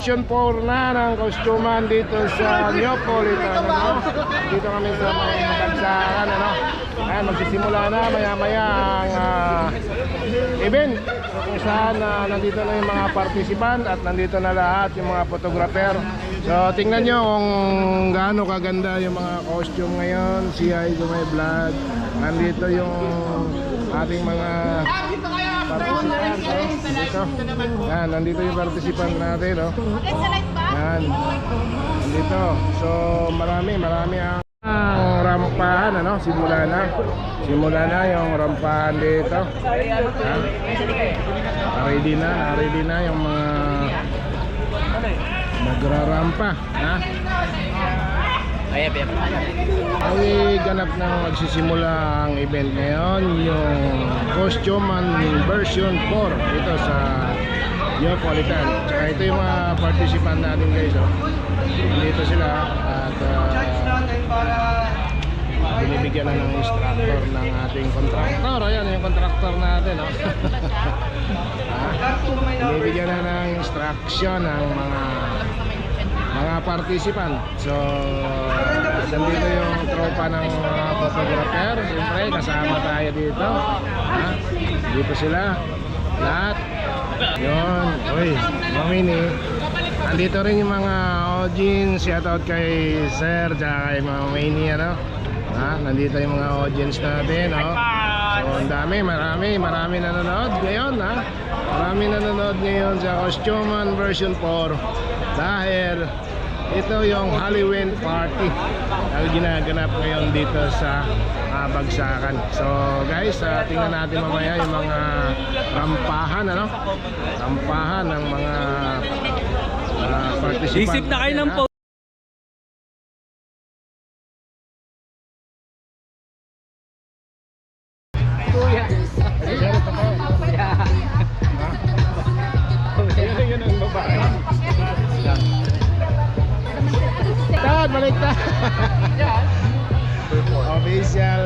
version 4 na ng kostuman dito sa Neapolitan, ano? Dito kami sa mga bagsakan, ano? Ayan, magsisimula na maya-maya ang event. So, kung saan nandito na yung mga participant at nandito na lahat yung mga photographer. So tingnan nyo kung gaano kaganda yung mga costume ngayon. Si Aigo May Vlog. Nandito yung ating mga participant, dito. Yan, nandito yung participant natin, no? Yan, nandito. So marami ang rampahan, ano? Simula na yung rampahan dito. Ready na yung mga nagrarampa, ha? Ay ganap na magsisimula ang event ngayon, yung Costuman version 4 dito sa Neapolitan. Tsaka ito yung mga participant natin, guys, oh. Dito sila at binibigyan na ng instructor ng ating contractor. Ayan yung contractor natin, oh. Binibigyan na ng instruction ng mga participant. So nandito yung tropa ng mga photographer. Siyempre kasama tayo dito, ha? Dito sila lahat. Yun, uy, mamini. Andito rin yung mga audience. Shoutout kay Sir tsaka kay Mama Mini, ano? Ha? Nandito yung mga audience natin, oh. So ang dami, marami nanonood ngayon, ha? Marami nanonood ngayon sa Costuman version 4 dahil ito yung Halloween party na ginaganap ngayon dito sa Bagsakan. So guys, tingnan natin mamaya yung mga rampahan, ano? Rampahan ng mga participant. Isip na kayo ng Baliktad. Official